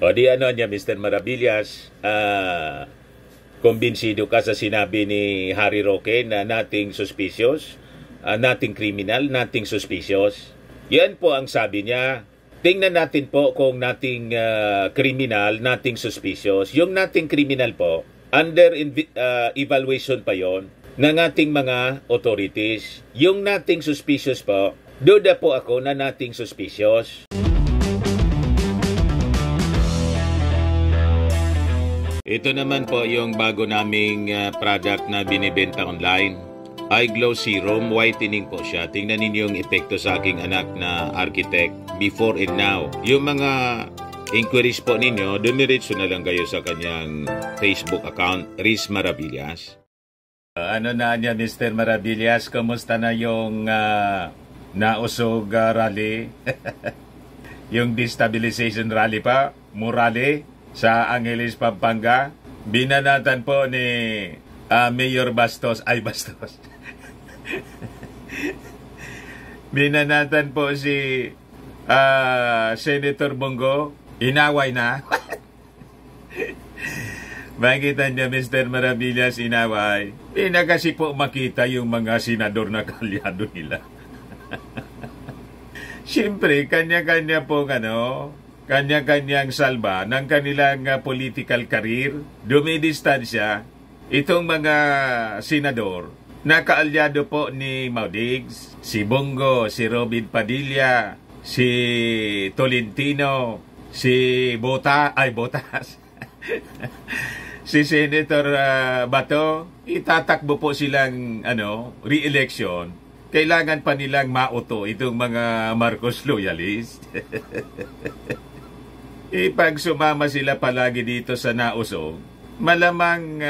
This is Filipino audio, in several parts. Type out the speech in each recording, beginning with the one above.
O di ano niya, Mr. Maravillas, kumbinsido ka sa sinabi ni Harry Roque na nothing suspicious, nothing criminal, nothing suspicious. Yan po ang sabi niya. Tingnan natin po kung nothing criminal, nothing suspicious. Yung nothing criminal po, under evaluation pa yon ng ating mga authorities. Yung nothing suspicious po, duda po ako na nothing suspicious. Ito naman po yung bago naming product na binibenta online. Eye Glow Serum, whitening po siya. Tingnan ninyo yung epekto sa aking anak na architect before and now. Yung mga inquiries po ninyo, dumiretso na lang kayo sa kanyang Facebook account, Riz Maravillas. Ano na niya, Mr. Maravillas? Kumusta na yung nausog rally? Yung destabilization rally pa? Murali? Sa Angeles, Pampanga, binanatan po ni Mayor Bastos, binanatan po si Senator Bongo, inaway na. Makita niya, Mr. Maravillas, inaway. Hindi na kasi po makita yung mga senador na kalyado nila. Siyempre, kanya-kanya po kanya-kanyang salba ng kanilang political career, dumidistansya itong mga senador na kaalyado po ni Maudigs, si Bongo, si Robin Padilla, si Tolentino, si Botas, si Senator Bato. Itatakbo po silang re-election. Kailangan pa nilang mauto itong mga Marcos loyalist. Pag sumama sila palagi dito sa nausog, malamang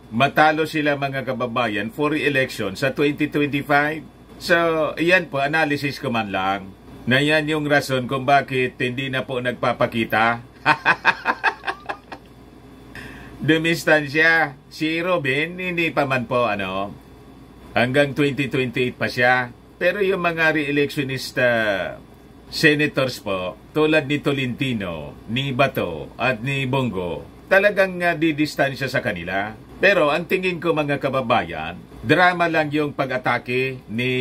matalo sila mga kababayan for re-election sa 2025. So, yan po, analysis ko man lang, na yan yung rason kung bakit hindi na po nagpapakita. Dumistansya. Si Robin, hindi pa man po, hanggang 2028 pa siya. Pero yung mga re-electionist senators po, tulad ni Tolentino, ni Bato, at ni Bongo, talagang didistansya sa kanila. Pero ang tingin ko mga kababayan, drama lang yung pag-atake ni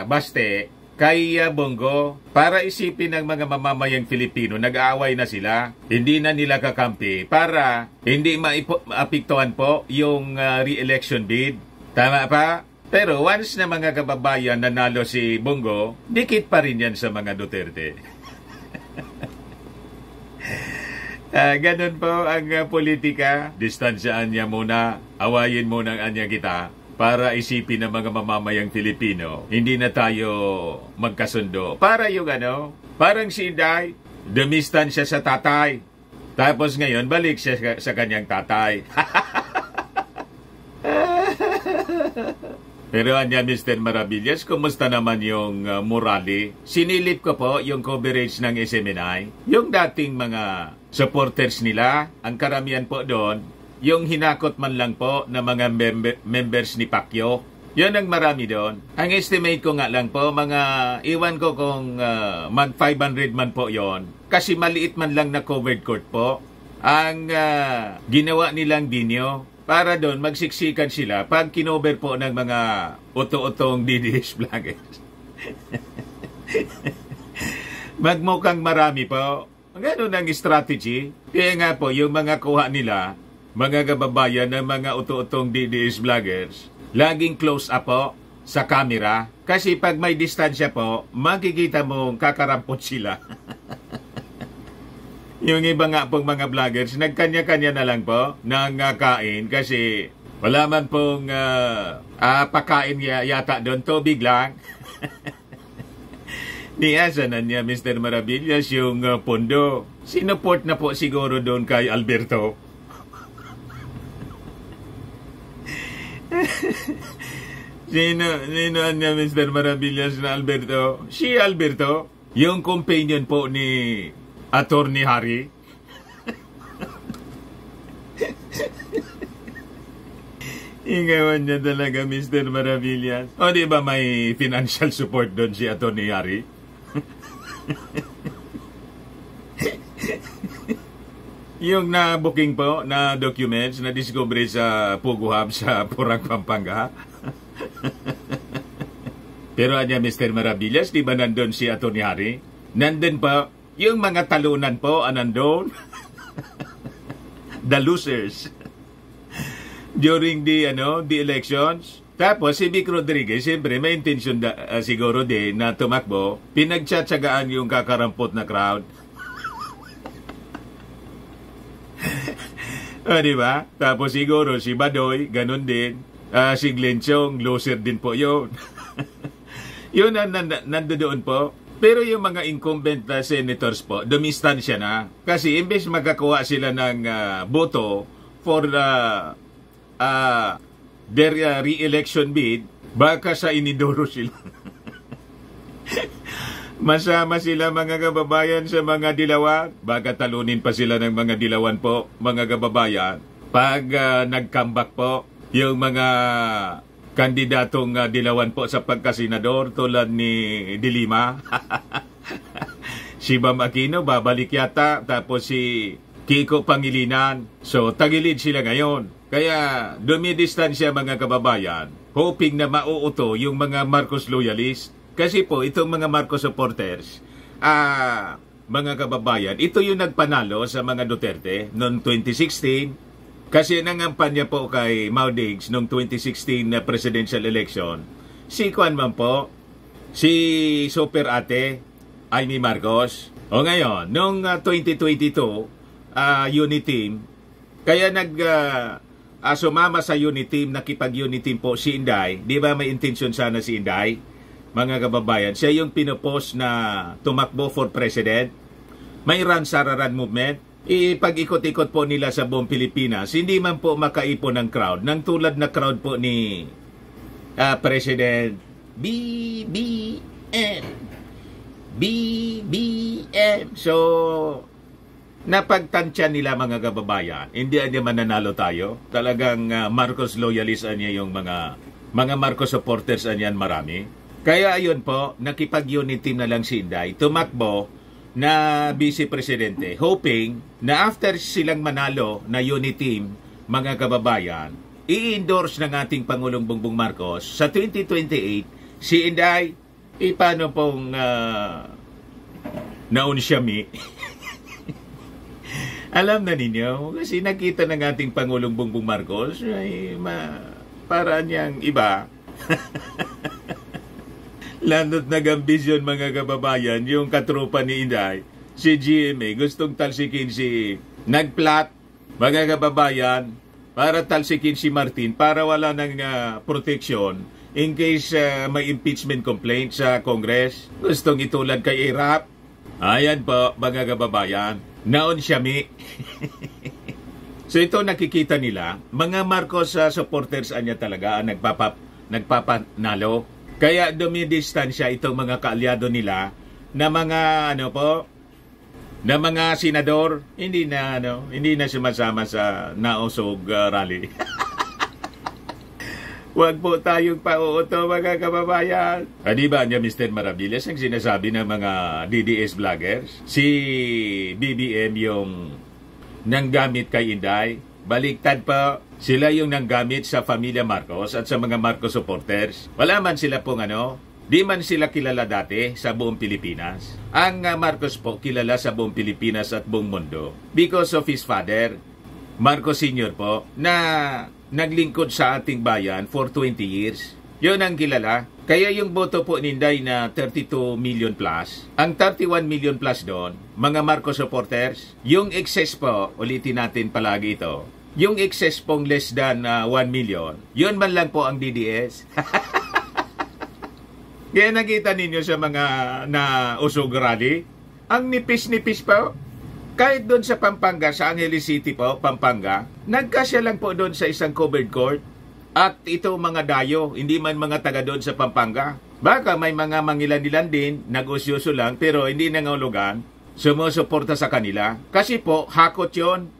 Baste kay Bongo para isipin ng mga mamamayang Filipino, nag-aaway na sila, hindi na nila kakampi para hindi maapektuhan po yung re-election bid. Tama pa? Pero once na mga kababayan nanalo si Bongo, dikit pa rin yan sa mga Duterte. Ganun po ang politika. Distansyaan niya muna, awayin muna ang anya kita para isipin ng mga mamamayang Filipino. Hindi na tayo magkasundo. Para yung parang si Inday, dumistansya sa tatay. Tapos ngayon, balik siya sa kanyang tatay. Pero anya, Mr. Maravillas, kumusta naman yung morale? Sinilip ko po yung coverage ng SMNI. Yung dating mga supporters nila, ang karamihan po doon, yung hinakot man lang po na mga members ni Pacquiao. Yun ang marami doon. Ang estimate ko nga lang po, iwan ko kung mag 500 man po yon. Kasi maliit man lang na covered court po. Ang ginawa nilang binyo, para doon magsiksikan sila pag kinover po ng mga uto-utong DDS vloggers. Magmukhang marami po. Ganun ang strategy. Kaya nga po, yung mga kuha nila, mga kababayan ng mga uto-utong DDS vloggers, laging close up po sa camera. Kasi pag may distansya po, makikita mong kakarampot sila. Yung iba nga pong mga vloggers, nagkanya-kanya na lang po ng kain kasi wala man pong pakain yata doon, tubig lang. Niasa na niya, Mr. Maravillas, yung pondo. Sinuport na po siguro doon kay Alberto. Sino niya, Mr. Maravillas, na Alberto? Si Alberto, yung companion po ni Attorney Harry. Ingawan niya talaga, Mr. Maravillas. O di ba may financial support doon si Attorney Harry? Yung na-booking po na documents na discovery sa Pugo Hub sa Purang, Pampanga. Pero anya Mr. Maravillas, di ba nandun si Atty. Harry? Nandun pa, yung mga talunan po, nandun. The losers. During the elections. Tapos si Vic Rodriguez, siyempre may intention siguro din na tumakbo. Pinagtsatsagaan yung kakarampot na crowd. Di ba? Tapos siguro si Badoy, ganun din. Si Glenn Chong, loser din po yun. Yun ang nandoon po. Pero yung mga incumbent senators po, dumistansya na. Kasi imbes magkakuha sila ng boto for their re-election bid, baka sa inidoro sila. Masama sila mga kababayan sa mga dilawan. Baka talunin pa sila ng mga dilawan po, mga kababayan. Pag nag-comeback po, yung mga kandidatong dilawan po sa pagkasenador tulad ni Dilima. Si Bam Aquino, babalik yata. Tapos si Kiko Pangilinan. So, tagilid sila ngayon. Kaya, dumidistansya mga kababayan, hoping na mauuto yung mga Marcos loyalists. Kasi po, itong mga Marcos supporters, mga kababayan, ito yung nagpanalo sa mga Duterte noong 2016. Kasi nangampanya po kay Mau Diggs noong 2016 na presidential election. Si Juan man po, si Super Ate, Amy Marcos. O ngayon, noong 2022, unit team, kaya sumama sa unit team, nakipag-unit team po si Inday. Di ba may intention sana si Inday? Mga kababayan, siya yung pinopost na tumakbo for president. May run Sararan movement. Pag-ikot-ikot po nila sa buong Pilipinas, hindi man po makaipon ng crowd. Nang tulad na crowd po ni President BBM. So, napagtansya nila mga kababayan. Hindi niya mananalo tayo. Talagang Marcos loyalists niya yung mga Marcos supporters niyan marami. Kaya ayun po, nakipag-unit team na lang si Inday. Tumakbo na vice presidente, hoping na after silang manalo na unit team, mga kababayan, i-endorse ng ating Pangulong Bongbong Marcos sa 2028 si Inday. Paano pong naunsyami? Alam na ninyo, kasi nakita ng ating Pangulong Bongbong Marcos ay para niyang iba. Landot nag-ambisyon mga kababayan, yung katropa ni Inday, si GMA, gustong talsikin si nagplat, mga kababayan, para talsikin si Martin, para wala ng protection in case may impeachment complaint sa Congress. Gustong itulad kay Irap. Ayan po, mga kababayan, naon siyami. So ito nakikita nila, mga Marcos supporters niya talaga ang nagpapanalo. Kaya dumidistansya itong mga kaalyado nila na mga na mga senador, hindi na sumasama sa nausog rally. Huwag po tayong pauuto mga kababayan. Di ba niya Mr. Maravillas ang sinasabi ng mga DDS vloggers? Si BBM yung nanggamit kay Inday. Baliktad pa, sila yung nanggamit sa pamilya Marcos at sa mga Marcos supporters. Wala man sila pong di man sila kilala dati sa buong Pilipinas. Ang Marcos po kilala sa buong Pilipinas at buong mundo because of his father, Marcos Sr. po, na naglingkod sa ating bayan for 20 years. Yun ang kilala. Kaya yung boto po ni Inday na 32 million plus, ang 31 million plus doon, mga Marcos supporters, yung excess po, ulitin natin palagi ito, yung excess pong less than 1 million, yun man lang po ang DDS. Kaya nakita ninyo sa mga usog rally, ang nipis-nipis po. Kahit doon sa Pampanga, sa Angeles City po, Pampanga, nagkasya lang po doon sa isang covered court. At ito mga dayo, hindi man mga taga doon sa Pampanga. Baka may mga mangilan-ilan din, nag-usyoso lang, pero hindi nangahulugan, sumusuporta sa kanila. Kasi po, hakot yun.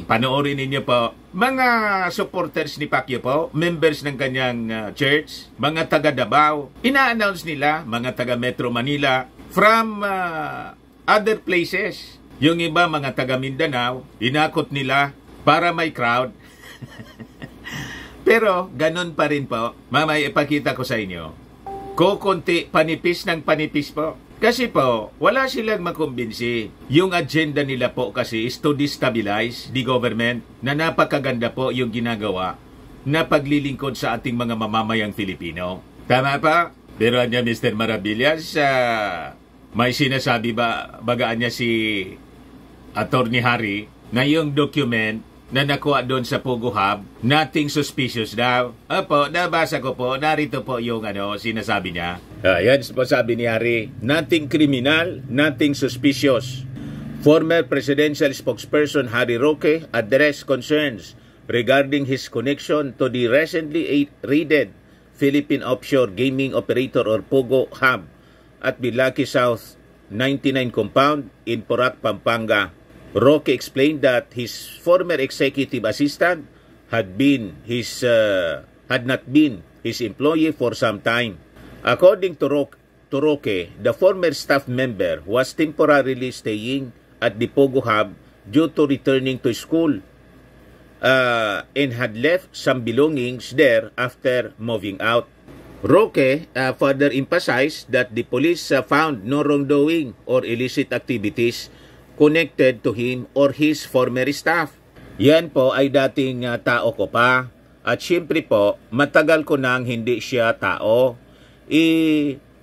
Panoorin ninyo po. Mga supporters ni Pacquiao po, members ng kanyang church, mga taga Davao, ina-announce nila, mga taga Metro Manila, from other places. Yung iba mga taga Mindanao, inakot nila para may crowd. Pero ganun pa rin po. Mamaya ipakita ko sa inyo. Kukunti, panipis ng panipis po. Kasi po, wala silang makumbinsi. Yung agenda nila po kasi is to destabilize the government na napakaganda po yung ginagawa na paglilingkod sa ating mga mamamayang Filipino. Tama pa? Pero niya Mr. Maravillas, may sinasabi ba, bagaan niya si Attorney Harry na yung document na nakuha doon sa Pogo Hub, nothing suspicious daw. Opo, nabasa ko po, narito po yung sinasabi niya. Yan po sabi ni Harry, nothing criminal, nothing suspicious. Former presidential spokesperson Harry Roque addressed concerns regarding his connection to the recently raided Philippine offshore gaming operator or Pogo Hub at the Lucky South 99 compound in Porac, Pampanga. Roque explained that his former executive assistant had not been his employee for some time. According to Roque, the former staff member was temporarily staying at the Pogo Hub due to returning to school and had left some belongings there after moving out. Roque further emphasized that the police found no wrongdoing or illicit activities connected to him or his former staff. Yan po ay dating tao ko pa. At syempre po, matagal ko nang hindi siya tao.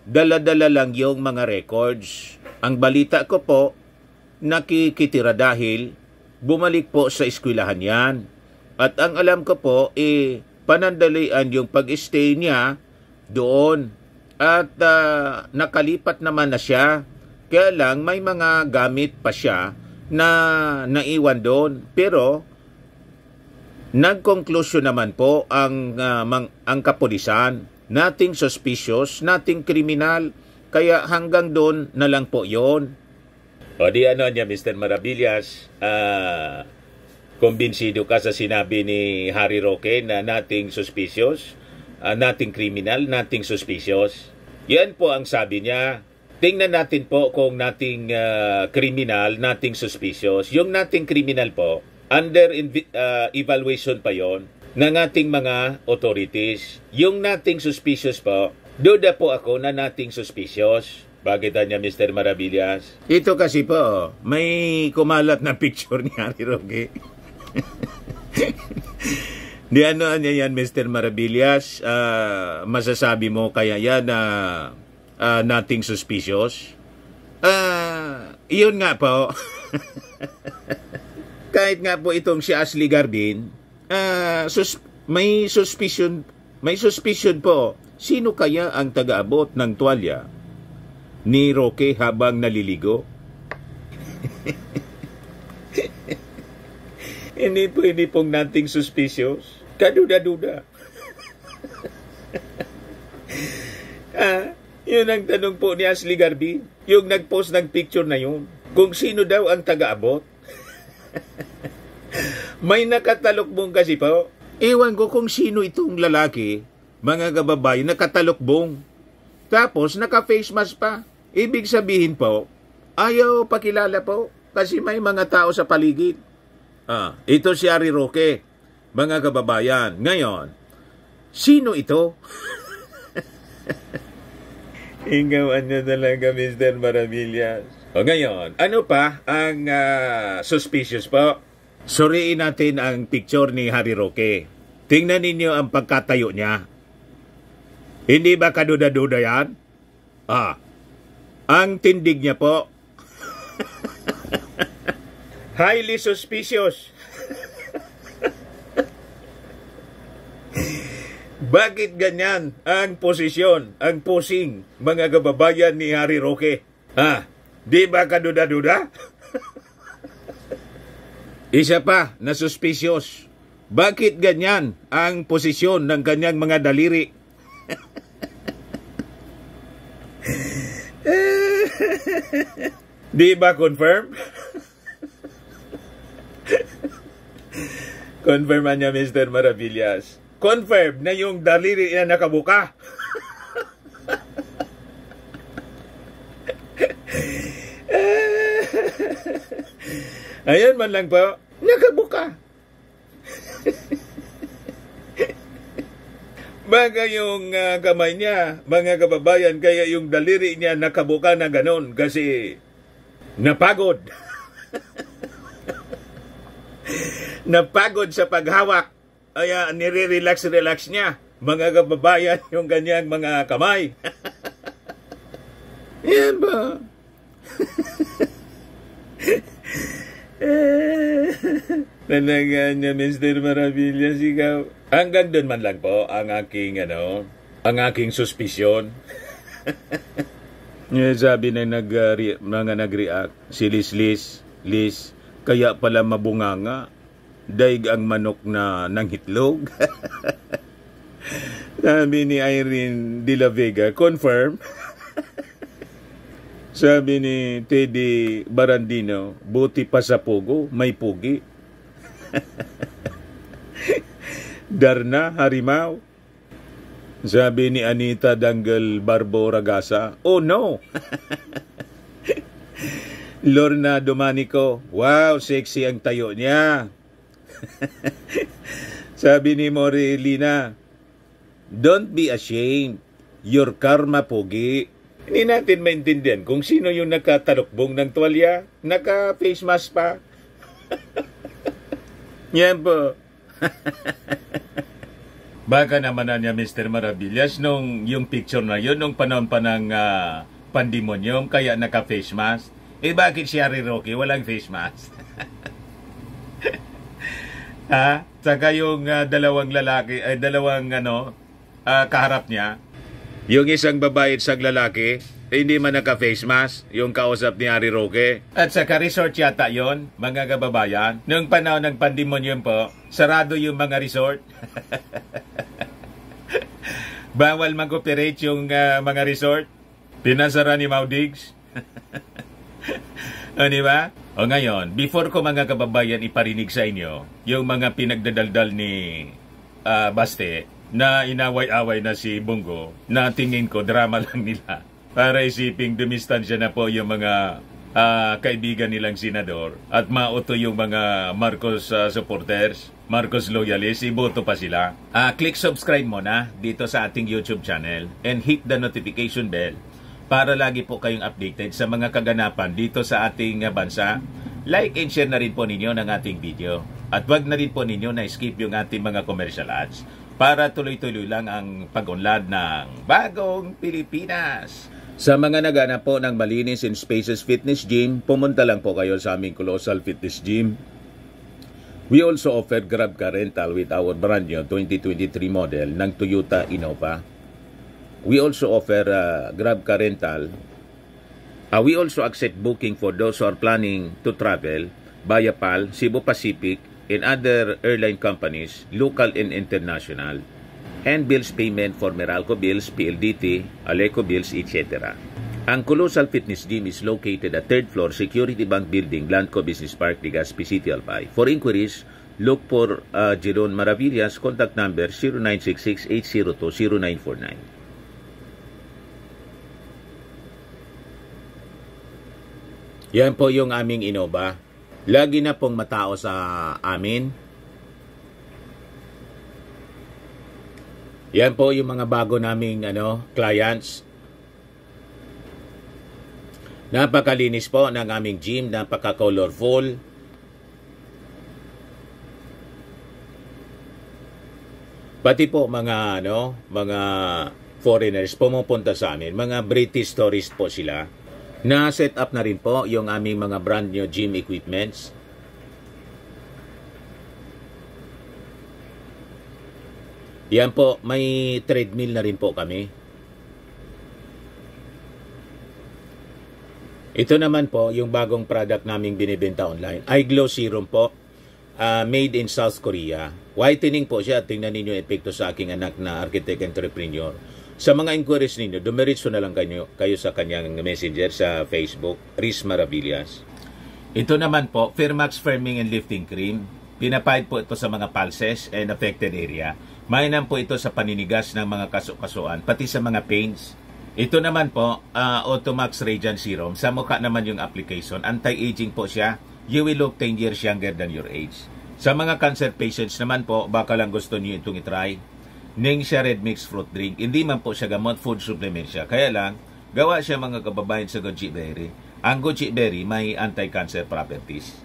Dala-dala lang yung mga records. Ang balita ko po, nakikitira dahil bumalik po sa eskwelahan yan. At ang alam ko po, panandalian yung pag-stay niya doon. At nakalipat naman na siya. Kaya lang may mga gamit pa siya na naiwan doon. Pero nag-conclusion naman po ang kapulisan. Nothing suspicious, nothing criminal. Kaya hanggang doon na lang po yon. O di niya Mr. Maravillas, kumbinsido ka sa sinabi ni Harry Roque na nothing suspicious, nothing criminal, nothing suspicious. Yan po ang sabi niya. Tingnan natin po kung nothing criminal, nothing suspicious. Yung nothing criminal po, under evaluation pa yon ng ating mga authorities. Yung nothing suspicious po, duda po ako na nothing suspicious. Bakit niya Mr. Maravillas? Ito kasi po, may kumalat na picture ni Harry Roque. Di niya yan Mr. Maravillas, masasabi mo kaya yan na nothing suspicious. Iyon nga po. Kahit nga po itong si Ashley Garbin, may suspicion po. Sino kaya ang taga-abot ng tuwalya ni Roque habang naliligo? Hindi pong nothing suspicious. Kaduda-duda. Yun ang tanong po ni Ashley Garvey, yung nag-post ng picture na yun. Kung sino daw ang taga-abot. May nakatalokbong kasi po. Ewan ko kung sino itong lalaki, mga kababayan, nakatalokbong. Tapos naka-face mask pa. Ibig sabihin po, ayaw pakilala po kasi may mga tao sa paligid. Ito si Harry Roque, mga kababayan. Ngayon, sino ito? Ingawan niya talaga, Mr. Maravillas. O ngayon, ano pa ang suspicious po? Suriin natin ang picture ni Harry Roque. Tingnan ninyo ang pagkatayo niya. Hindi ba kaduda-duda yan? Ang tindig niya po. Highly suspicious. Bakit ganyan ang posisyon, ang posing, mga kababayan ni Harry Roque? Di ba kaduda-duda? Isa pa na suspicious. Bakit ganyan ang posisyon ng kanyang mga daliri? Di ba confirm? Confirm niya Mr. Maravillas. Confirm na yung daliri na nakabuka. Ayan man lang po, nakabuka. Baga yung kamay niya, mga kababayan, kaya yung daliri niya nakabuka na ganon kasi napagod. Napagod sa paghawak. Kaya nire-relax niya, mga kababayan, yung kanyang mga kamay. Yan ba? Talaga niya, Mr. Maravillas, ikaw. Hanggang doon man lang po ang aking suspisyon. Sabi na mga nag-react, si Liz, kaya pala mabunganga, daig ang manok na nanghitlog. Sabi ni Irene de la Vega, confirm. Sabi ni Teddy Barandino, buti pa sa pugo, may pugi. Darna Harimaw. Sabi ni Anita Dangal Barbo Ragasa, oh no. Lorna Domanico, wow, sexy ang tayo niya. Sabi ni Morelina, don't be ashamed, your karma pogi. Hindi natin maintindihan kung sino yung nakatalukbong ng tuwalya, naka-face mask pa. Yan po. Baka naman na niya, Mr. Maravillas, nung yung picture na yun, nung panahon pa ng pandemonyum, kaya naka-face mask. Eh bakit si Harry Roque walang face mask? Ha? Saka yung dalawang lalaki, kaharap niya, yung isang babae at isang lalaki, hindi man naka-face mask, yung kausap ni Harry Roque. At saka resort yata yon, mga kababayan. Noong panahon ng pandemonyum po, sarado yung mga resort. Bawal mag-operate yung mga resort. Pinasara ni Maudigs. O, di ba? O ngayon, before ko mga kababayan iparinig sa inyo, yung mga pinagdadaldal ni Baste, na inaway-away na si Bongo, na tingin ko drama lang nila para isiping dumistansya na po yung mga kaibigan nilang senador at mauto yung mga Marcos supporters, Marcos loyalists, iboto pa sila. Click subscribe mo na dito sa ating YouTube channel and hit the notification bell para lagi po kayong updated sa mga kaganapan dito sa ating bansa. Like and share na rin po ninyo ng ating video at wag na rin po ninyo na skip yung ating mga commercial ads para tuloy-tuloy lang ang pag-unlad ng Bagong Pilipinas. Sa mga naghanap po ng malinis and spacious fitness gym, pumunta lang po kayo sa aming Colossal Fitness Gym. We also offer Grab Car Rental with our brand new 2023 model ng Toyota Innova. We also offer Grab Car Rental. We also accept booking for those who are planning to travel via PAL, Cebu Pacific, and other airline companies, local and international, and bills payment for Meralco bills, PLDT, Aleco bills, etc. Ang Colossal Fitness Gym is located at 3rd floor Security Bank Building, Blanco Business Park, Legazpi City, Albay. For inquiries, look for Jeron Maravillas, contact number 0966-802-0949. Yan po yung aming Innova. Lagi na pong matao sa amin. Yan po yung mga bago naming clients. Napakalinis po ng aming gym, napaka-colorful. Pati po mga mga foreigners pumupunta sa amin, mga British tourist po sila. Na-set up na rin po yung aming mga brand new gym equipments. Yan po, may treadmill na rin po kami. Ito naman po, yung bagong product naming binibenta online. iGlow Serum po, made in South Korea. Whitening po siya. Tingnan ninyo epekto sa aking anak na architect entrepreneur. Sa mga inquiries ninyo, dumiretso na lang kayo sa kanyang messenger sa Facebook, Riz Maravillas. Ito naman po, Firmax Firming and Lifting Cream. Pinapahid po ito sa mga pulses and affected area. Mainam po ito sa paninigas ng mga kaso-kasuan, pati sa mga pains. Ito naman po, Automax Radiant Serum. Sa mukha naman yung application. Anti-aging po siya. you will look 10 years younger than your age. Sa mga cancer patients naman po, baka lang gusto niyo itong itry, ning siya red mixed fruit drink. Hindi man po siya gamot, food supplement siya. Kaya lang, gawa siya mga kababayan sa goji berry. Ang goji berry may anti-cancer properties.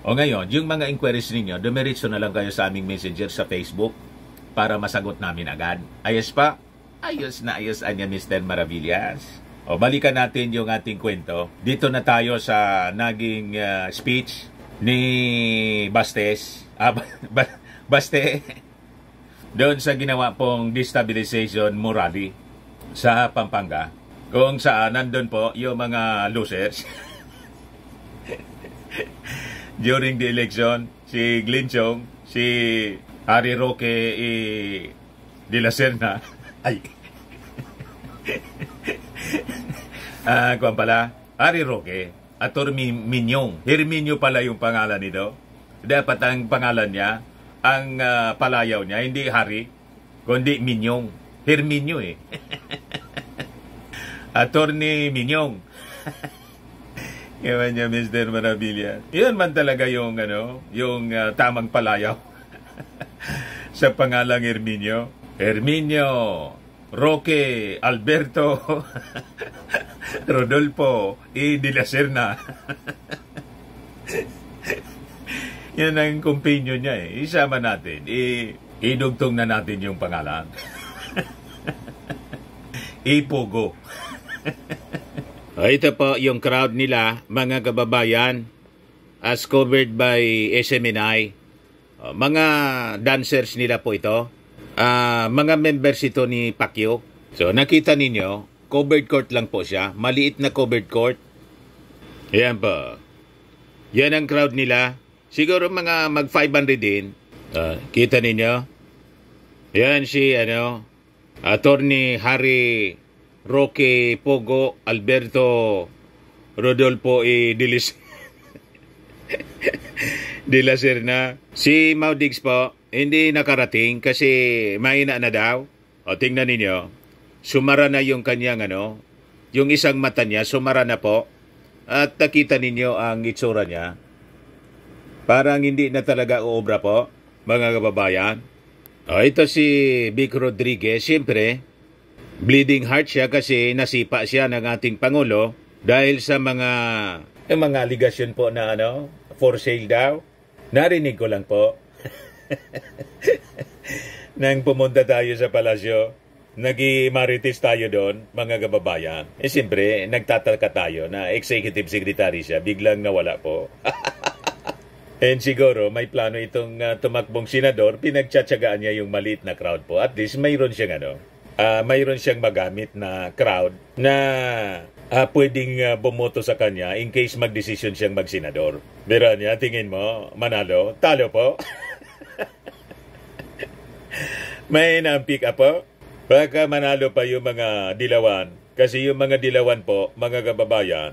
O ngayon, yung mga inquiries ninyo, dumiretso na lang kayo sa aming messenger sa Facebook para masagot namin agad. Ayos pa? Ayos na ayos anya Mr. Maravillas. O balikan natin yung ating kwento. Dito na tayo sa naging speech ni Bastes. Baste. Doon sa ginawa pong destabilization morally sa Pampanga. Kung saan nandun po yung mga losers. During the election, si Glenn Chong, si Harry Roque de la Serna. Ay. Kuwan pala, Harry Roque, Ator Minyong. Herminio pala yung pangalan nito. Dapat ang pangalan niya, ang palayaw niya, hindi Harry, kundi Minyong. Herminio eh. Attorney Minyong. Ewan niya, Mr. Maravilla. Yan man talaga yung, yung tamang palayaw. Sa pangalang Herminio. Herminio Roque Alberto Rodolfo de la Serna. Yan ang kumpinyo niya eh. Isama natin. Idugtong na natin yung pangalan. Ipugo. Ito po yung crowd nila, mga kababayan, as covered by SMNI. Mga dancers nila po ito. Mga members ito ni Pacquiao. So nakita ninyo, covered court lang po siya. Maliit na covered court. Ayan po. Yan ang crowd nila. Siguro mga mag 500 din. Kita ninyo? Yan si Attorney Harry Roque Pogo Alberto Rodolfo de la Serna. Si Maudigs po, hindi nakarating kasi mahina na daw. O tingnan ninyo, sumara na yung kanyang yung isang mata niya, sumara na po. At nakita ninyo ang itsura niya. Parang hindi na talaga uobra po, mga kababayan. O ito si Vic Rodriguez, siyempre, bleeding heart siya kasi nasipa siya ng ating Pangulo dahil sa mga aligasyon po na for sale daw. Narinig ko lang po. Nang pumunta tayo sa palasyo, nag-marites tayo doon, mga kababayan. Siyempre, nagtataka tayo na executive secretary siya, biglang nawala po. And siguro, may plano itong tumakbong senador, pinagtsatsagaan niya yung maliit na crowd po. At least, mayroon siyang mayroon siyang magamit na crowd na pwedeng bumoto sa kanya in case magdesisyon siyang magsenador. Bira niya, tingin mo, manalo, talo po. May na-pick up po. Baka manalo pa yung mga dilawan. Kasi yung mga dilawan po, mga kababayan,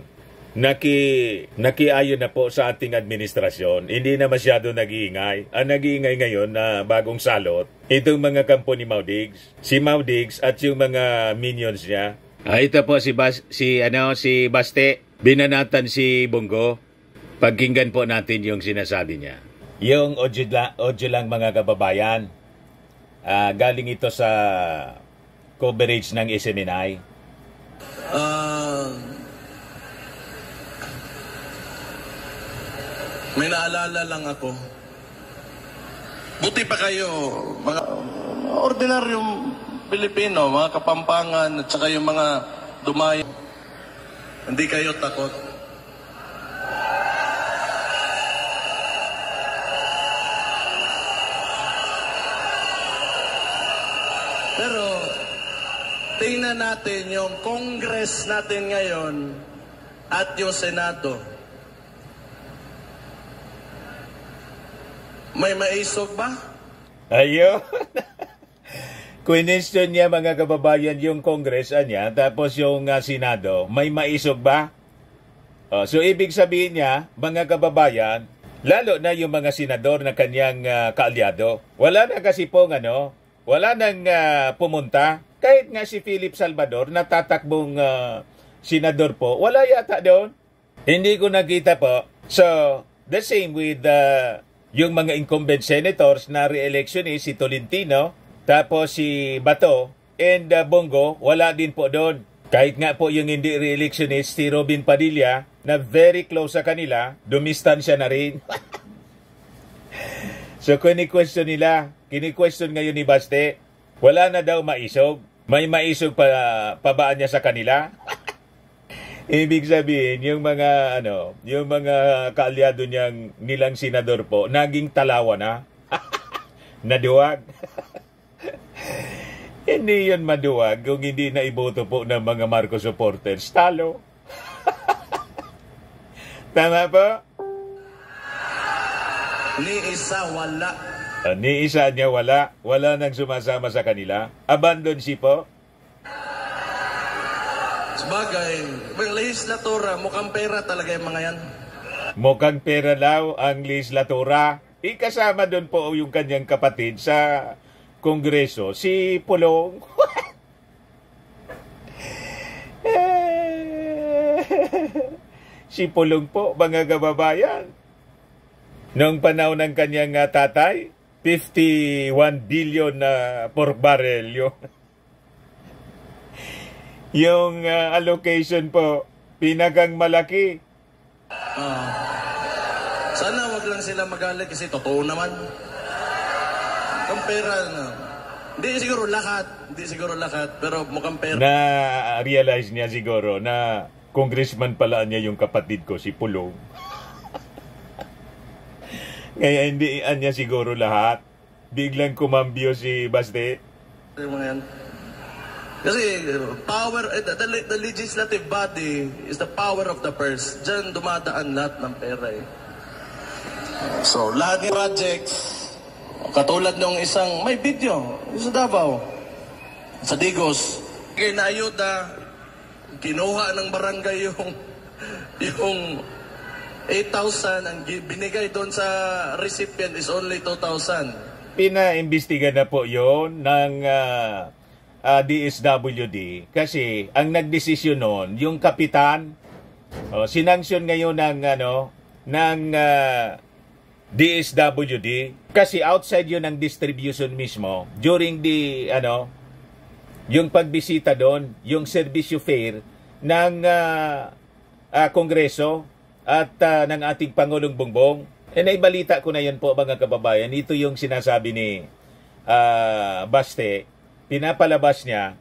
nakiayon na po sa ating administrasyon. Hindi na masyado nag-iingay. Ang nag-iingay ngayon na bagong salot, itong mga kampo ni Maudigs. Si Maudigs at yung mga minions niya. Ito po si Baste. Binanatan si Bongo. Pagkinggan po natin yung sinasabi niya. Yung audio lang mga kababayan. Galing ito sa coverage ng SMNI. May naalala lang ako. Buti pa kayo, mga ordinaryong Pilipino, mga Kapampangan, at saka yung mga dumayo. Hindi kayo takot. Pero, tingnan natin yung Congress natin ngayon at yung Senado. May maisog ba? Ayun. Question niya mga kababayan yung Congress niya, tapos yung Senado, may maisog ba? So ibig sabihin niya, mga kababayan, lalo na yung mga senador na kanyang kaalyado, wala na kasi pong wala nang pumunta. Kahit nga si Philip Salvador, natatakbong senador po, wala yata doon. Hindi ko nakita po. So, The same with yung mga incumbent senators na re-election is si Tolentino, tapos si Bato, and Bongo, wala din po doon. Kahit nga po yung hindi re-electionist, si Robin Padilla, na very close sa kanila, dumistansya na rin. So, kini-question ngayon ni Baste, wala na daw maisog. May maisog pa ba niya sa kanila? Ibig sabihin, yung mga kaalyado nilang senador po, naging talawa na. Naduwag. Hindi yun maduwag kung hindi na iboto po ng mga Marcos supporters. Talo. Tama po? Ni isa wala. Ni isa niya wala. Wala nang sumasama sa kanila. Abandon si po. Sabagay, may legislatura, mukhang pera talaga yung mga yan. Mukhang pera daw ang legislatura. Ikasama doon po yung kanyang kapatid sa Kongreso, si Pulong. Si Pulong po, mga kababayan. Noong panahon ng kanyang tatay, 51 billion na per barrel yung allocation po, pinakang malaki. Sana wag lang sila magalit kasi totoo naman. Mukhang pera na. Hindi siguro lahat, pero mukhang pera. Na-realize niya siguro na congressman pala niya yung kapatid ko, si Pulong. Kaya hindi niya siguro lahat. Biglang kumambyo si Baste. Mga yan. Kasi power, the legislative body is the power of the purse. Diyan dumadaan lahat ng pera eh. So, lahat ng projects, katulad ng isang, may video, sa Davao, sa Digos, kinayuda, kinuha ng barangay yung 8,000, ang binigay doon sa recipient is only 2,000. Pinaimbestiga na po yon ng DSWD kasi ang nagdesisyon noon yung kapitan, sinanksyon ngayon ng DSWD kasi outside yun ng distribution mismo during the yung pagbisita doon, yung servisyo fair ng Kongreso at ng ating Pangulong Bongbong. Naibalita ko na yan po mga kababayan. Ito yung sinasabi ni Baste. Pinapalabas niya,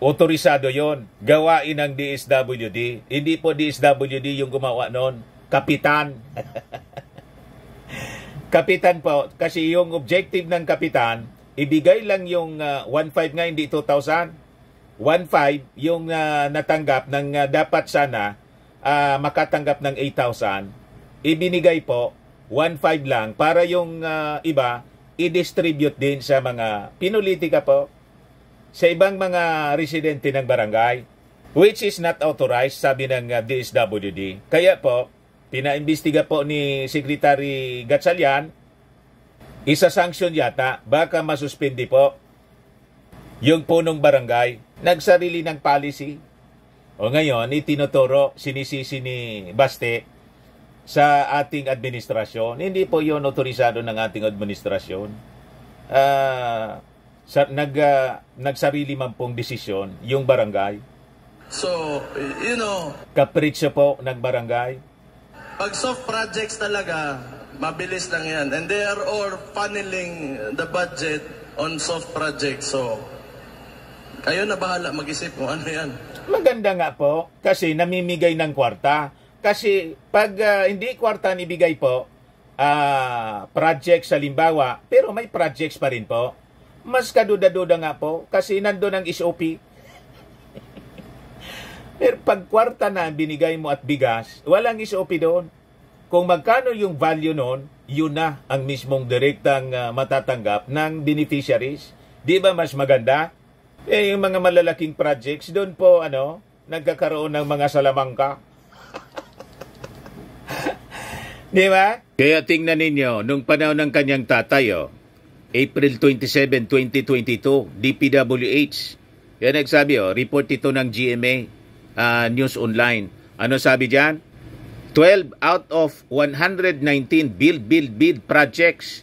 otorisado yon, gawain ng DSWD. Hindi po DSWD yung gumawa noon, kapitan. Kapitan po, kasi yung objective ng kapitan, ibigay lang yung 1.5 nga, hindi 2,000. 1.5 yung natanggap ng dapat sana makatanggap ng 8,000. Ibinigay po 1.5 lang para yung iba i-distribute din sa mga pinulitika po, sa ibang mga residente ng barangay, which is not authorized, sabi ng DSWD. Kaya po, pinaimbestiga po ni Secretary Gatchalian, isa-sanction yata, baka masuspindi po yung punong barangay, nagsarili ng policy. O ngayon, itinuturo, sinisisi ni Baste sa ating administrasyon. Hindi po yun otorisado ng ating administrasyon. Nagsarili man pong desisyon yung barangay. So, Kapritso po ng barangay. pag soft projects talaga, mabilis lang yan. And they are all funneling the budget on soft projects. So, kayo na bahala mag-isip kung ano yan. Maganda nga po kasi namimigay ng kwarta. Kasi pag hindi kwarta nibigay po, projects sa limbawa, pero may projects pa rin po. Mas kaduda-duda nga po kasi nandun ang SOP. Pero pag kwarta na binigay mo at bigas, walang SOP doon. Kung magkano yung value noon, yun na ang mismong direktang matatanggap ng beneficiaries. Di ba mas maganda? Yung mga malalaking projects, doon po nagkakaroon ng mga salamangka. Di ba? Kaya tingnan ninyo, nung panahon ng kanyang tatay, April 27, 2022, DPWH. Kaya nagsabi, report ito ng GMA News Online. Ano sabi diyan? 12 out of 119 build projects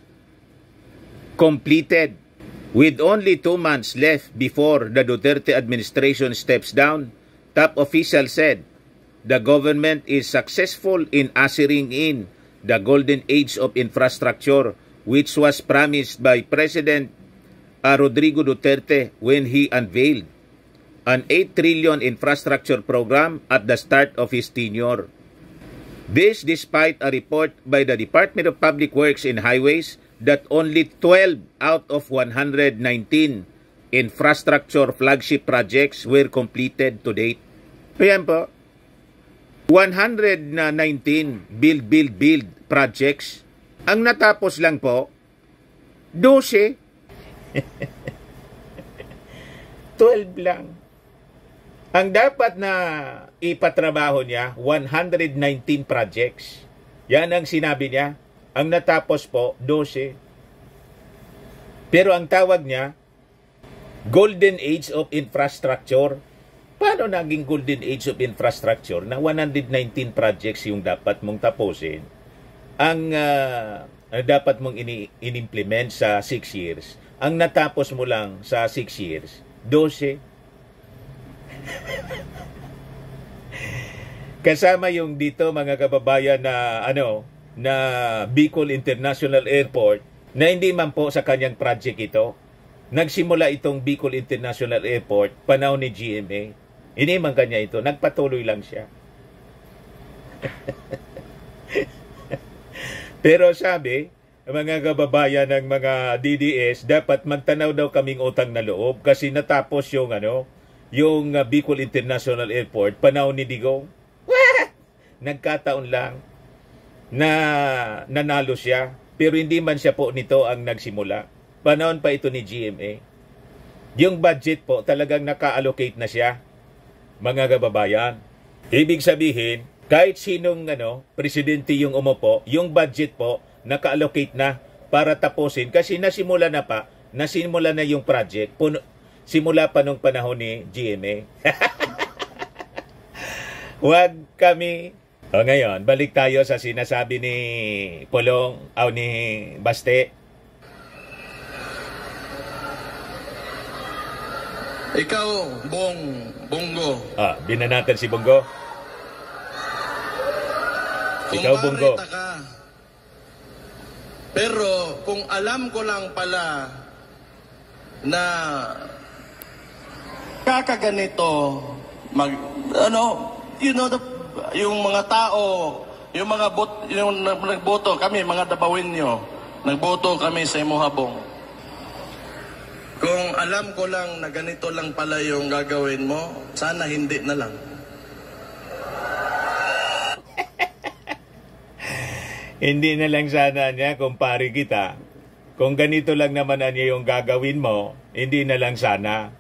completed. With only 2 months left before the Duterte administration steps down, top officials said the government is successful in ushering in the golden age of infrastructure which was promised by President Rodrigo Duterte when he unveiled an 8 trillion infrastructure program at the start of his tenure. This despite a report by the Department of Public Works and Highways that only 12 out of 119 infrastructure flagship projects were completed to date. Ayan po, 119 build projects. Ang natapos lang po, 12. 12 lang. Ang dapat na ipatrabaho niya, 119 projects. Yan ang sinabi niya. Ang natapos po, 12. Pero ang tawag niya, Golden Age of Infrastructure. Paano naging Golden Age of Infrastructure na 119 projects yung dapat mong tapusin? Ang dapat mong in-implement sa 6 years. Ang natapos mo lang sa 6 years, 12. Kasama yung dito mga kababayan na na Bicol International Airport na hindi man po sa kanyang project ito. Nagsimula itong Bicol International Airport panahon ni GMA. Hindi man kanya ito. Nagpatuloy lang siya. Pero sabi, mga kababayan ng mga DDS, dapat magtanaw daw kaming utang na loob kasi natapos yung yung Bicol International Airport panahon ni Digong. Nagkataon lang na nanalo siya, pero hindi man siya po nito ang nagsimula. Panahon pa ito ni GMA. Yung budget po talagang naka-allocate na siya, mga kababayan. Ibig sabihin, kahit sinong presidente yung umupo, yung budget po naka-allocate na para tapusin kasi nasimula na yung project simula pa nung panahon ni GMA. Huwag kami. O ngayon, balik tayo sa sinasabi ni Pulong o ni Baste. Ikaw, Bongo. Binanatan si Bongo. Ikaw, Bongo. Ka. Pero kung alam ko lang pala na kakaganito yung mga tao, yung nagboto kami, mga Dabawinyo, nagboto kami sa Imuhabong. Kung alam ko lang na ganito lang pala yung gagawin mo, sana hindi na lang. Hindi na lang sana niya, kumpare kita. Kung ganito lang naman niya yung gagawin mo, hindi na lang sana.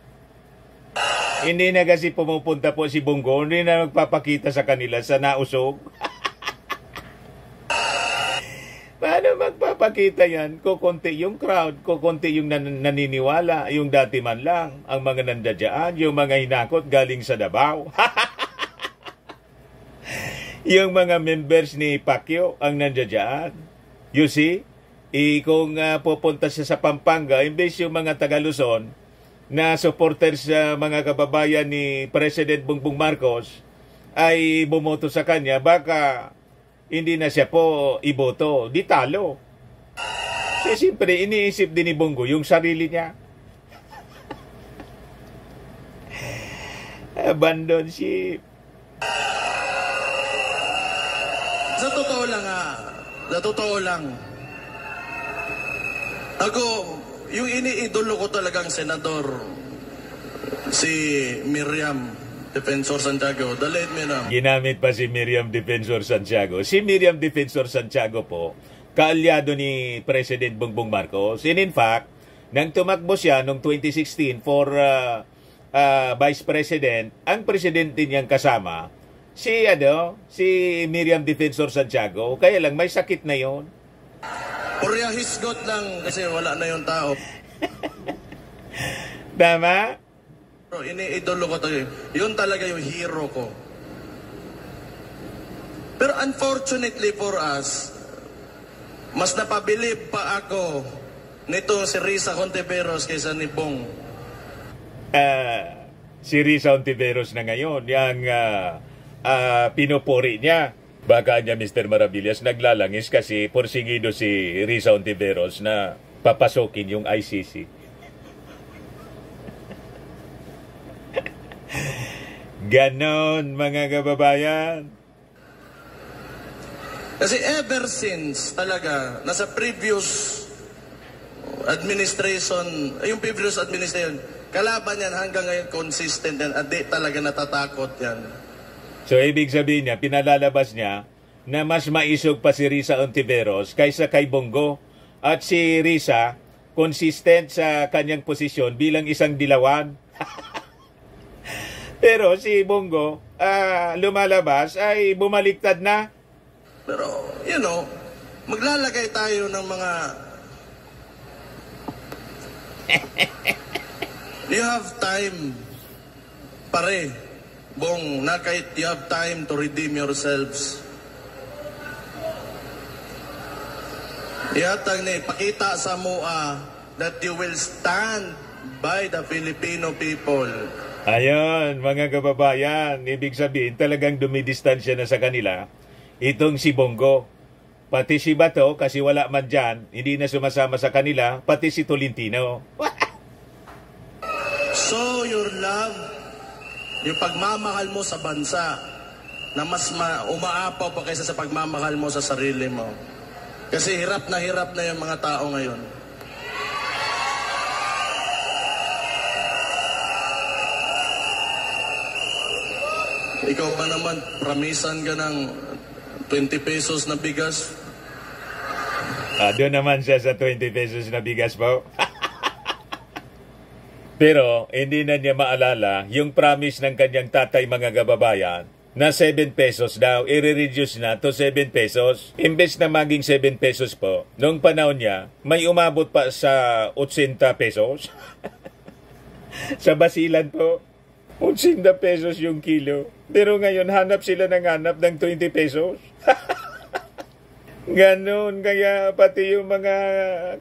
Hindi na kasi pumupunta po si Bongo, hindi na magpapakita sa kanila sa nausog. Paano magpapakita yan? Kukunti yung crowd, kukunti yung naniniwala, yung dati man lang, ang mga nandadyaan, yung mga hinakot galing sa Davao. Yung mga members ni Pacquiao ang nandadyaan. You see? Kung pupunta siya sa Pampanga, imbes yung mga Taga-Luzon, na supporters sa mga kababayan ni President Bongbong Marcos ay bumoto sa kanya, baka hindi na siya po iboto. Di talo. Kasi siyempre, iniisip din ni Bongo yung sarili niya. Abandon ship. Sa totoo lang, ako, yung iniidolo ko talagang senador, si Miriam Defensor Santiago. Dalit mo na. Ginamit pa si Miriam Defensor Santiago. Si Miriam Defensor Santiago po, kaalyado ni President Bongbong Marcos. And in fact, nang tumakbo siya noong 2016 for Vice President, ang presidente niyang kasama, si Miriam Defensor Santiago. Kaya lang, may sakit na yon. Purya hisgot lang kasi wala na yung tao. Tama? Pero iniidolo ko to. Yun talaga yung hero ko. Pero unfortunately for us, mas napabilib pa ako nitong si Risa Hontiveros kaysa ni Bong. Si Risa Hontiveros na ngayon, yung pinupuri niya. Baka niya, Mr. Maravillas, naglalangis kasi porsigido si Risa Hontiveros na papasokin yung ICC. Ganon, mga kababayan. Kasi ever since talaga, nasa previous administration, kalaban yan hanggang ngayon consistent yan at di talaga natatakot yan. So, ibig sabihin niya, pinalalabas niya na mas maisog pa si Risa Hontiveros kaysa kay Bongo. At si Risa, consistent sa kanyang posisyon bilang isang dilawan. Pero si Bongo, lumalabas ay bumaliktad na. Pero, maglalagay tayo ng mga... You have time, pare. Bong, na kahit you have time to redeem yourselves. Iyatag na ipakita sa MOA that you will stand by the Filipino people. Ayan, mga kababayan, ibig sabihin talagang dumidistansya na sa kanila itong si Bongo. Pati si Bato, kasi wala man dyan, hindi na sumasama sa kanila, pati si Tolentino. So your love, yung pagmamahal mo sa bansa, na mas umaapaw pa kaysa sa pagmamahal mo sa sarili mo. Kasi hirap na yung mga tao ngayon. Ikaw pa naman, pramisan ka ng 20 pesos na bigas. Doon naman siya sa 20 pesos na bigas po. Pero hindi na niya maalala yung promise ng kanyang tatay, mga kababayan, na 7 pesos daw, i-reduce na to 7 pesos. Imbes na maging 7 pesos po, noong panahon niya, may umabot pa sa 80 pesos. Sa Basilan po, 80 pesos yung kilo. Pero ngayon, hanap sila ng 20 pesos. Ganon, kaya pati yung mga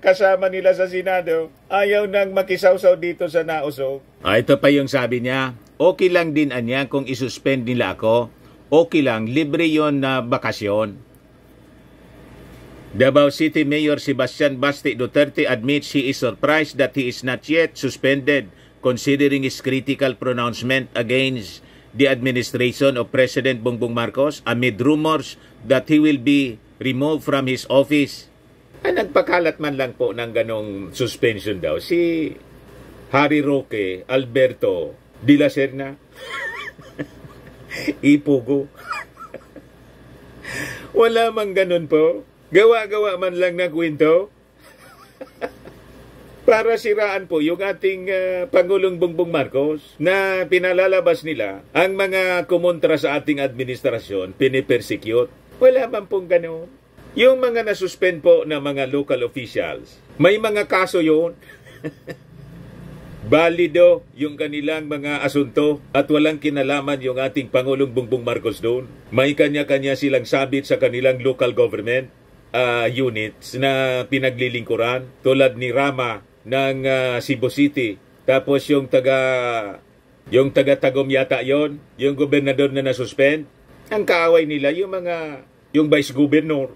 kasama nila sa Senado, ayaw nang makisawsaw dito sa nausog. Ito pa yung sabi niya, okay lang din anya kung isuspend nila ako. Okay lang, libre yon na bakasyon. Davao City Mayor Sebastian Basti Duterte admits he is surprised that he is not yet suspended considering his critical pronouncement against the administration of President Bongbong Marcos amid rumors that he will be removed from his office. Nagpakalat man lang po ng ganong suspension daw si Harry Roque Alberto de la Serna. Ipugo. Wala mang ganon po. Gawa-gawa man lang na kwento. Para siraan po yung ating Pangulong Bongbong Marcos na pinalalabas nila ang mga kumontra sa ating administrasyon, pinipersecute. Wala man pong gano'n. Yung mga nasuspend po na mga local officials, may mga kaso yun. Balido yung kanilang mga asunto at walang kinalaman yung ating Pangulong Bongbong Marcos doon. May kanya-kanya silang sabit sa kanilang local government units na pinaglilingkuran tulad ni Rama ng Cebu City. Tapos yung taga Tagum yata yon, yung gobernador na nasuspend. Ang kaaway nila yung vice governor.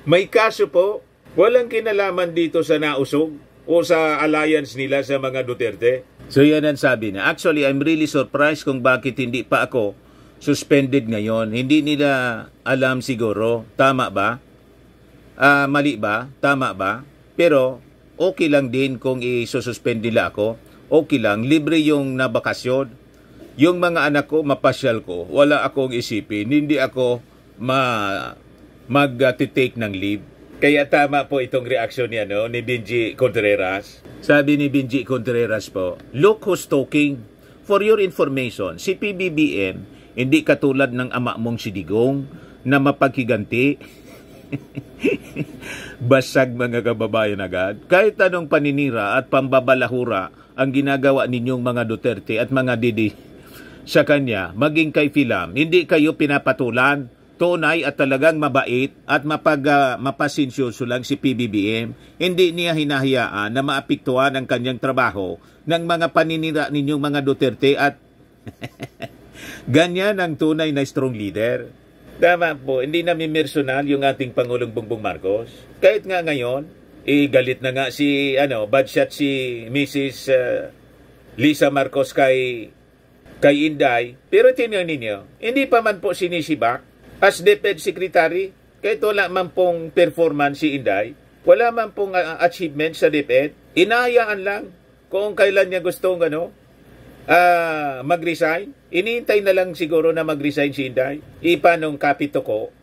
May kaso po, walang kinalaman dito sa nausog o sa alliance nila sa mga Duterte. So yan ang sabi na. Actually, I'm really surprised kung bakit hindi pa ako suspended ngayon. Hindi nila alam siguro. Tama ba? Mali ba? Tama ba? Pero okay lang din kung i-suspend nila ako. Okay lang. Libre yung nabakasyon. Yung mga anak ko, mapasyal ko. Wala akong isipin. Hindi ako mag-take ng leave. Kaya tama po itong reaksyon niya ni Benji Contreras. Sabi ni Benji Contreras po, look who's talking. For your information, si PBBM hindi katulad ng ama mong si Digong na mapaghiganti. Basag, mga kababayan, agad. Kahit anong paninira at pambabalahura ang ginagawa ninyong mga Duterte at mga sa kanya, maging kay Philam, hindi kayo pinapatulan. Tunay at talagang mabait at mapasensyoso lang si PBBM. Hindi niya hinahayaan na maapektuhan ang kanyang trabaho ng mga paninira ninyong mga Duterte at ganyan ang tunay na strong leader. Tama po, hindi namin personal yung ating Pangulong Bongbong Marcos. Kahit nga ngayon, galit na nga si, bad shot si Mrs. Lisa Marcos kay Inday. Pero tingnan ninyo, hindi pa man po sinisibak as DepEd Secretary, kahit wala man pong performance si Inday, wala man pong achievement sa DepEd, inahayaan lang kung kailan niya gustong mag-resign. Iniintay na lang siguro na mag-resign si Inday. Ipanong kapito ko.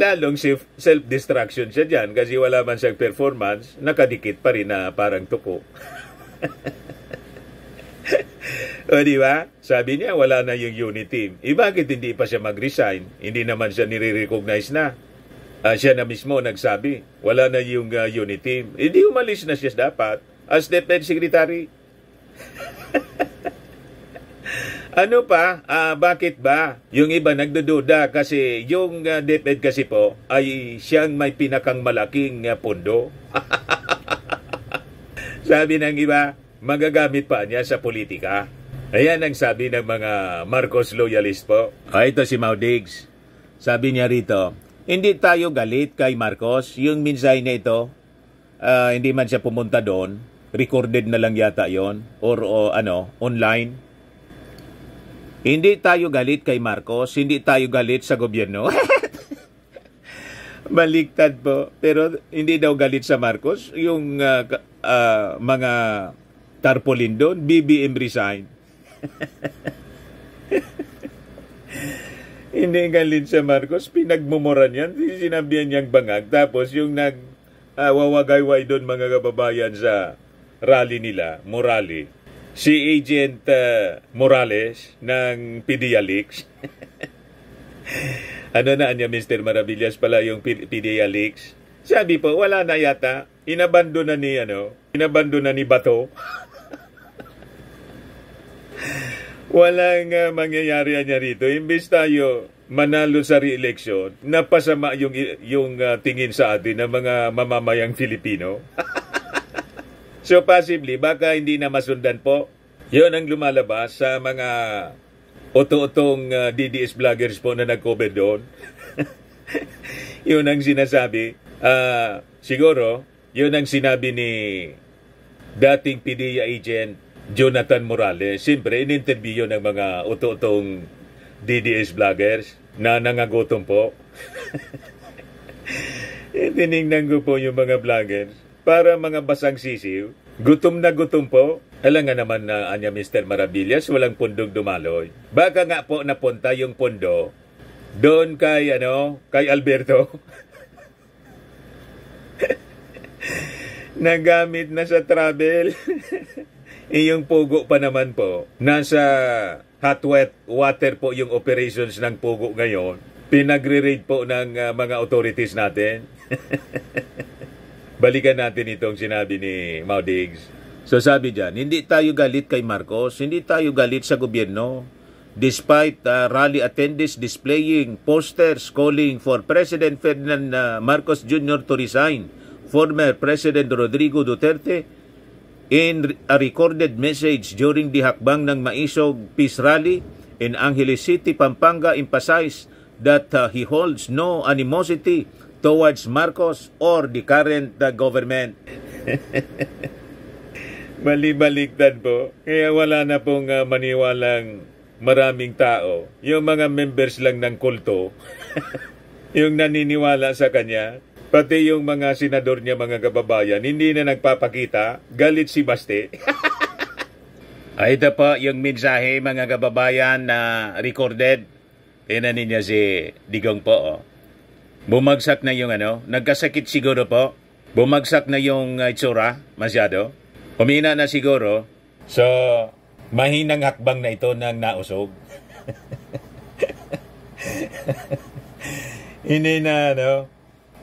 Lalong self-destruction siya dyan kasi wala man siyang performance, nakadikit pa rin na parang tuko. O diba? Sabi niya, wala na yung unit team. Bakit hindi pa siya mag-resign? Hindi naman siya nire-recognize na. Siya na mismo nagsabi, wala na yung unit team. Hindi umalis na siya dapat as DepEd Secretary. Ano pa? Bakit ba? Yung iba nagdududa kasi yung DepEd kasi po ay siyang may pinakang malaking pondo. Sabi ng iba, magagamit pa niya sa politika. Ayan ang sabi ng mga Marcos loyalist po. Ito si Mau Diggs. Sabi niya rito, hindi tayo galit kay Marcos. Yung mensahe na ito, hindi man siya pumunta doon. Recorded na lang yata yon or online. Hindi tayo galit kay Marcos. Hindi tayo galit sa gobyerno. Baliktad po. Pero hindi daw galit sa Marcos. Yung mga tarpaulin doon, BBM resign. Hindi galit sa Marcos, pinagmumuran yan, sinabihan niyang bangag. Tapos yung wawagayway doon mga kababayan sa rally nila, Morale, si Agent Morales ng PDIA-Leaks. Ano na niya, Mr. Maravillas pala yung PDIA-Leaks. Sabi po, wala na yata. Inabandona ni Bato. Walang mangyayari niya rito. Imbes tayo manalo sa re-election, napasama yung tingin sa atin ng mga mamamayang Filipino. So possibly, baka hindi na masundan po. Yun ang lumalabas sa mga oto-otong DDS vloggers po na nag-cover doon. Yun ang sinasabi. Siguro, yun ang sinabi ni dating PDEA agent Jonathan Morales. Siyempre, in-interview ng mga uto-utong DDS vloggers na nangagutom po. Tinignan ko po yung mga vloggers para mga basang sisiw. Gutom na gutom po. Alam nga naman na anya Mr. Maravillas, walang pundong dumaloy. Baka nga po napunta yung pundo doon kay Alberto. Nagamit na sa travel. Yung pugo pa naman po, nasa hot wet water po yung operations ng pugo ngayon. Pinagre-raid po ng mga authorities natin. Balikan natin itong sinabi ni Mau Diggs. So sabi dyan, hindi tayo galit kay Marcos, hindi tayo galit sa gobyerno. Despite rally attendees displaying posters calling for President Ferdinand Marcos Jr. to resign, former President Rodrigo Duterte, in a recorded message during the hakbang ng Maisog Peace Rally in Angeles City, Pampanga, emphasized that he holds no animosity towards Marcos or the current government. Bali-baliktad po. Kaya wala na pong maniwalang maraming tao. Yung mga members lang ng kulto, yung naniniwala sa kanya. Pati yung mga senador niya, mga kababayan, hindi na nagpapakita. Galit si Baste. Ito po yung mensahe, mga kababayan, na recorded. Tingnan niya si Digong po. Bumagsak na yung nagkasakit siguro po. Bumagsak na yung itsura, masyado. Humina na siguro. So, mahinang hakbang na ito ng nausog.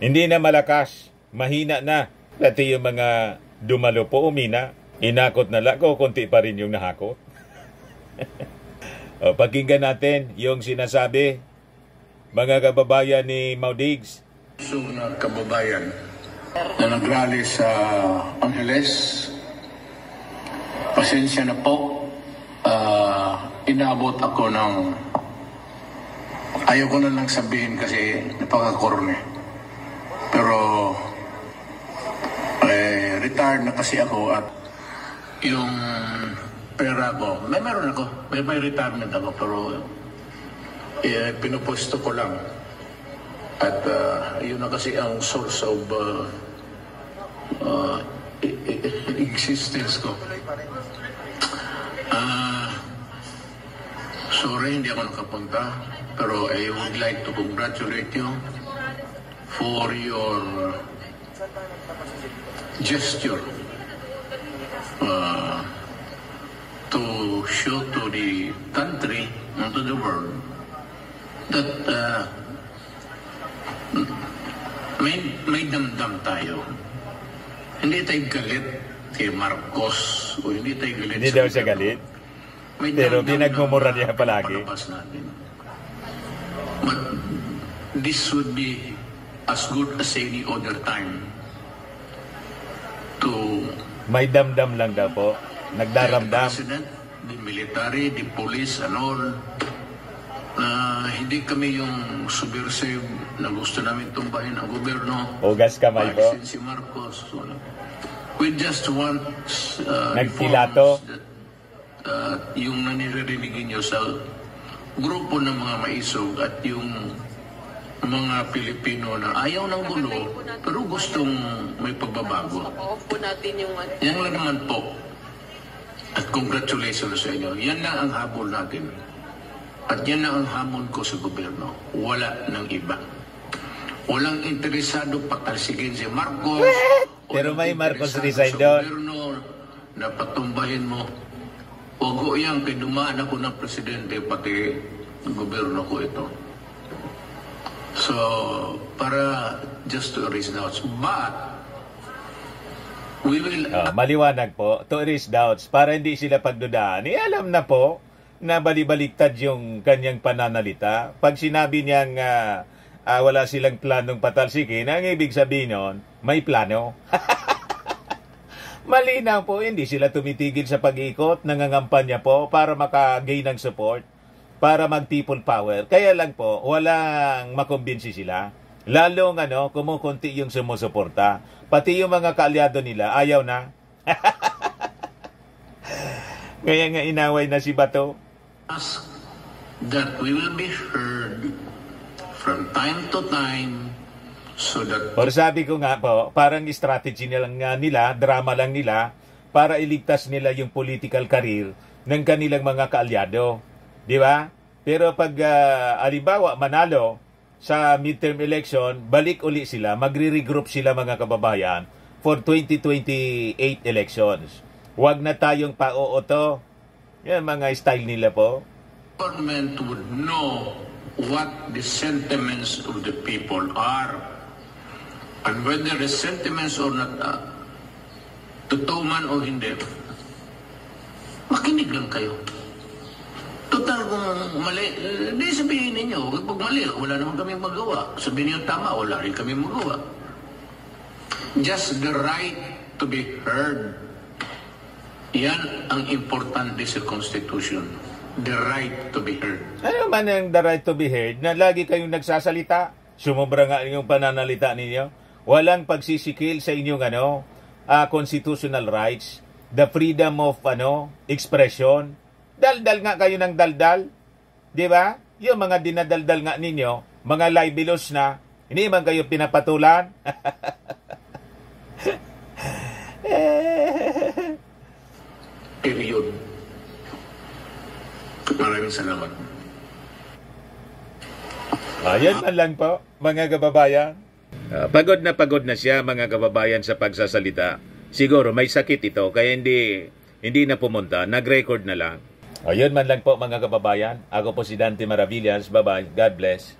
Hindi na malakas, mahina na. Pati yung mga dumalo po, umina. Inakot na lang ko, konti pa rin yung nahakot. Pakinggan natin yung sinasabi, mga kababayan ni Maudigs. Na kababayan na nagrally sa Angeles, pasensya na po, inabot ako ng, ayaw ko na lang sabihin kasi napaka-corny, pero retired na kasi ako at yung pera ko, meron ako, may retirement ako, pero pinupuesto ko lang. At yun na kasi ang source of existence ko. Sorry, hindi ako nakapunta, pero I would like to congratulate you for your gesture to show to the country and to the world that may damdam tayo. Hindi tayo galit kay Marcos o hindi tayo galit hindi daw siya galit. Pero pinagmumura niya palagi. But this would be as good as any other time to may damdam lang daw po. Nagdaramdam. The president, the military, the police and all, hindi kami yung subversive na gusto namin tumbahin ang gobyerno. Ugas kamay po. Si Marcos. We just want nagkilato that yung naniririnig nyo sa grupo ng mga maisog at yung mga Pilipino na ayaw ng gulo pero gustong may pagbabago. Yan lang naman po. At congratulations sa inyo. Yan lang ang habol natin. At yan lang ang hamon ko sa gobyerno. Wala ng iba. Walang interesado patalsigin si Marcos. Pero may Marcos resign doon. Gobyerno na patumbahin mo. Ogo yan, kay dumaan ako ng presidente, pati gobyerno ko ito. So, para just to erase doubts. But, we will... maliwanag po, to erase doubts, para hindi sila pagdudaan. Alam na po na balibaliktad yung kanyang pananalita. Pag sinabi niyang wala silang planong patalsikin, ang ibig sabihin nun, may plano. Malinaw po, hindi sila tumitigil sa pag-iikot, nangangampanya po para maka-gain ng support, para mag-people power. Kaya lang po, walang makumbinsi sila. Lalong kumukunti yung sumusuporta. Pati yung mga kaalyado nila, ayaw na. Kaya nga inaway na si Bato. Ask that we will be heard from time to time so that... Or sabi ko nga po, parang strategy nila, drama lang nila, para iligtas nila yung political career ng kanilang mga kaalyado. Di ba? Pero pag halimbawa manalo sa midterm election, balik uli sila, magre-regroup sila mga kababayan for 2028 elections. Huwag na tayong pa-ooto. Yan mga style nila po. Government would know what the sentiments of the people are and whether the sentiments are not totoo man o hindi. Makinig lang kayo. Total kung mali, hindi sabihin ninyo, pag mali, wala naman kami magawa. Sabihin niyo tama, wala rin kami magawa. Just the right to be heard. Yan ang importante sa Constitution. The right to be heard. Ano man ang the right to be heard na lagi kayong nagsasalita? Sumobra nga yung pananalita ninyo. Walang pagsisikil sa inyong constitutional rights, the freedom of expression. Daldal nga kayo ng daldal. Di ba? Yung mga dinadaldal nga ninyo, mga libelos na, hindi man kayo pinapatulan. Period. Maraming salamat. Ayan man lang po, mga kababayan. Pagod na siya, mga kababayan, sa pagsasalita. Siguro may sakit ito, kaya hindi na pumunta. Nag-record na lang. Ayun man lang po, mga kababayan. Ako po si Dante Maravillas. Bye-bye. God bless.